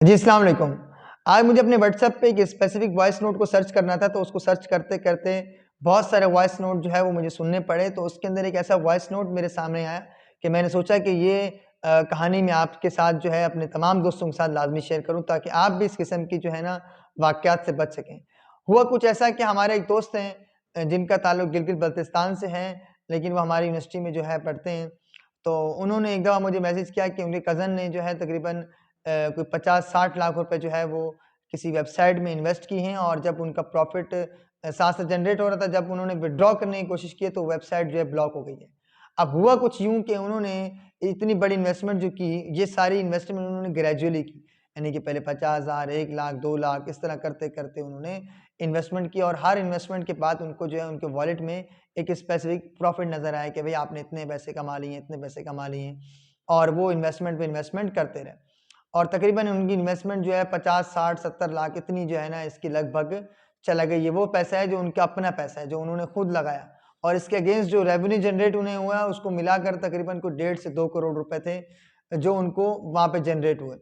जी, अस्सलाम वालेकुम। आज मुझे अपने व्हाट्सएप पे एक स्पेसिफ़िक वॉइस नोट को सर्च करना था, तो उसको सर्च करते-करते बहुत सारे वॉइस नोट जो है वो मुझे सुनने पड़े। तो उसके अंदर एक ऐसा वॉइस नोट मेरे सामने आया कि मैंने सोचा कि ये कहानी मैं आपके साथ जो है अपने तमाम दोस्तों के साथ लाज़मी शेयर करूँ, ताकि आप भी इस किस्म की जो है ना वाक़यात से बच सकें। हुआ कुछ ऐसा कि हमारे एक दोस्त हैं जिनका ताल्लुक गिलगित-बल्तिस्तान से है, लेकिन वो हमारी यूनिवर्सिटी में जो है पढ़ते हैं। तो उन्होंने एक दफ़ा मुझे मैसेज किया कि उनके कज़न ने जो है तकरीबन कोई 50-60 लाख रुपए जो है वो किसी वेबसाइट में इन्वेस्ट किए हैं, और जब उनका प्रॉफ़िट साथ-साथ जनरेट हो रहा था, जब उन्होंने विथड्रॉ करने की कोशिश की, तो वेबसाइट जो है ब्लॉक हो गई है। अब हुआ कुछ यूँ कि उन्होंने इतनी बड़ी इन्वेस्टमेंट जो की, ये सारी इन्वेस्टमेंट उन्होंने ग्रेजुअली की। यानी कि पहले 50,000, 1 लाख, 2 लाख इस तरह करते-करते उन्होंने इन्वेस्टमेंट की, और हर इन्वेस्टमेंट के बाद उनको जो है उनके वॉलेट में एक स्पेसिफ़िक प्रॉफ़िट नज़र आया कि भई आपने इतने पैसे कमा लिए हैं, इतने पैसे कमा लिए हैं, और वो इन्वेस्टमेंट पे इन्वेस्टमेंट करते रहे। और तकरीबन उनकी इन्वेस्टमेंट जो है 50, 60, 70 लाख इतनी जो है ना इसकी लगभग चला गई। ये वो पैसा है जो उनका अपना पैसा है, जो उन्होंने खुद लगाया, और इसके अगेंस्ट जो रेवेन्यू जनरेट उन्हें हुआ उसको मिलाकर तकरीबन कोई 1.5 से 2 करोड़ रुपए थे, जो उनको वहाँ पे जनरेट हुए।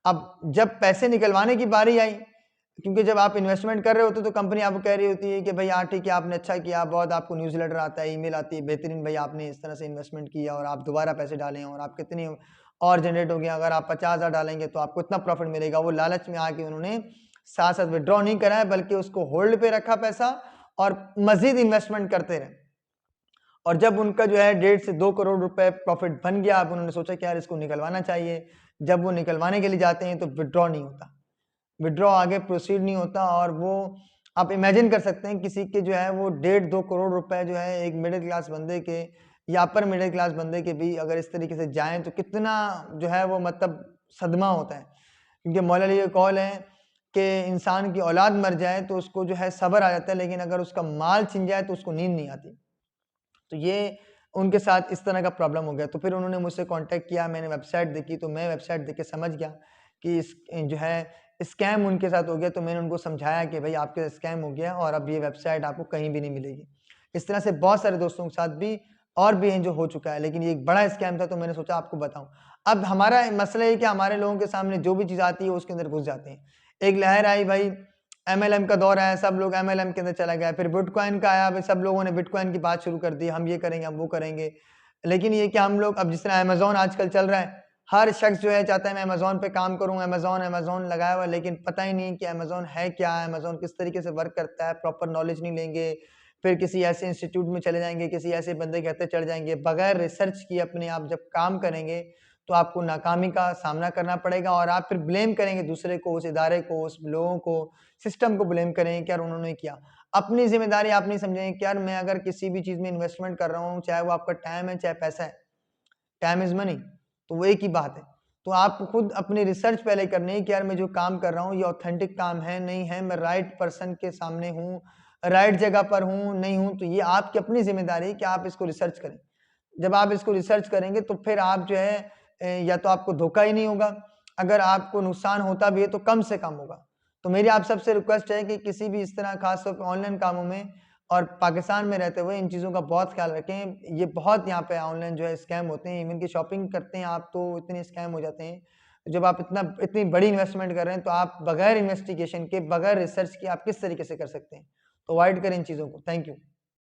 अब जब पैसे निकलवाने की बारी आई, क्योंकि जब आप इन्वेस्टमेंट कर रहे होते हो तो कंपनी आपको कह रही होती है कि भाई हाँ ठीक है, आपने अच्छा किया, बहुत आपको न्यूज़लेटर आता है, ईमेल आती है, बेहतरीन भाई आपने इस तरह से इन्वेस्टमेंट किया और आप दोबारा पैसे डालें और आप कितनी और जनरेट हो गया, अगर आप 50,000 डालेंगे तो आपको इतना प्रॉफिट मिलेगा। वो लालच में आके उन्होंने साथ-साथ विथड्रॉ नहीं कराया, बल्कि उसको होल्ड पे रखा पैसा और मज़ीद इन्वेस्टमेंट करते रहे। और जब उनका जो है 1.5 से 2 करोड़ रुपए प्रॉफिट बन गया, अब उन्होंने सोचा कि यार इसको निकलवाना चाहिए। जब वो निकलवाने के लिए जाते हैं तो विथड्रॉ नहीं होता। विथड्रॉ आगे प्रोसीड नहीं होता, और वो आप इमेजिन कर सकते हैं किसी के जो है वो 1.5-2 करोड़ रुपए जो है एक मिडिल क्लास बंदे के या अपर मिडिल क्लास बंदे के भी अगर इस तरीके से जाएँ तो कितना जो है वो मतलब सदमा होता है। क्योंकि मौला अली का कौल है कि इंसान की औलाद मर जाए तो उसको जो है सब्र आ जाता है, लेकिन अगर उसका माल छिन जाए तो उसको नींद नहीं आती। तो ये उनके साथ इस तरह का प्रॉब्लम हो गया। तो फिर उन्होंने मुझसे कॉन्टैक्ट किया, मैंने वेबसाइट देखी, तो मैं वेबसाइट देख के समझ गया कि इस जो है स्कैम उनके साथ हो गया। तो मैंने उनको समझाया कि भई आपके साथ स्कैम हो गया और अब ये वेबसाइट आपको कहीं भी नहीं मिलेगी। इस तरह से बहुत सारे दोस्तों के साथ भी और भी हैं जो हो चुका है, लेकिन ये एक बड़ा स्कैम था, तो मैंने सोचा आपको बताऊँ। अब हमारा मसला ये है कि हमारे लोगों के सामने जो भी चीज़ आती है, वो उसके अंदर घुस जाते हैं। एक लहर आई भाई, एमएलएम का दौर आया, सब लोग एमएलएम के अंदर चला गया। फिर बिटकॉइन का आया, फिर सब लोगों ने बिटकॉइन की बात शुरू कर दी, हम ये करेंगे, हम वो करेंगे। लेकिन ये कि हम लोग अब जिस तरह अमेज़न आजकल चल रहा है, हर शख्स जो है चाहता है मैं अमेज़न पे काम करूँ, अमेज़न अमेज़न लगाया हुआ है, लेकिन पता ही नहीं कि अमेज़न है क्या? अमेज़न किस तरीके से वर्क करता है? प्रॉपर नॉलेज नहीं लेंगे, फिर किसी ऐसे इंस्टीट्यूट में चले जाएँगे, किसी ऐसे बंदे के हत्थे चढ़ जाएँगे, बगैर रिसर्च किए अपने आप जब काम करेंगे, तो आपको नाकामी का सामना करना पड़ेगा, और आप फिर ब्लेम करेंगे दूसरे को, उस इदारे को, उस लोगों को, सिस्टम को ब्लेम करेंगे कि यार उन्होंने किया। अपनी ज़िम्मेदारी आप नहीं समझेंगे कि यार मैं अगर किसी भी चीज़ में इन्वेस्टमेंट कर रहा हूँ, चाहे वो आपका टाइम है, चाहे पैसा है, टाइम इज़ मनी, तो वो एक ही बात है। तो आप खुद अपनी रिसर्च पहले करनी है कि यार मैं जो काम कर रहा हूँ ये ऑथेंटिक काम है, नहीं है, मैं राइट पर्सन के सामने हूँ, राइट जगह पर हूँ, नहीं हूँ, तो ये आपकी अपनी ज़िम्मेदारी है कि आप इसको रिसर्च करें। जब आप इसको रिसर्च करेंगे तो फिर आप जो है या तो आपको धोखा ही नहीं होगा, अगर आपको नुकसान होता भी है तो कम से कम होगा। तो मेरी आप सबसे रिक्वेस्ट है कि किसी भी इस तरह खास तौर पे ऑनलाइन कामों में और पाकिस्तान में रहते हुए इन चीज़ों का बहुत ख़्याल रखें। ये बहुत यहाँ पे ऑनलाइन जो है स्कैम होते हैं, इवन कि शॉपिंग करते हैं आप तो इतने स्कैम हो जाते हैं। जब आप इतनी बड़ी इन्वेस्टमेंट कर रहे हैं तो आप बगैर इन्वेस्टिगेशन के, बगैर रिसर्च के आप किस तरीके से कर सकते हैं? तो अवॉइड करें इन चीज़ों को। Thank you.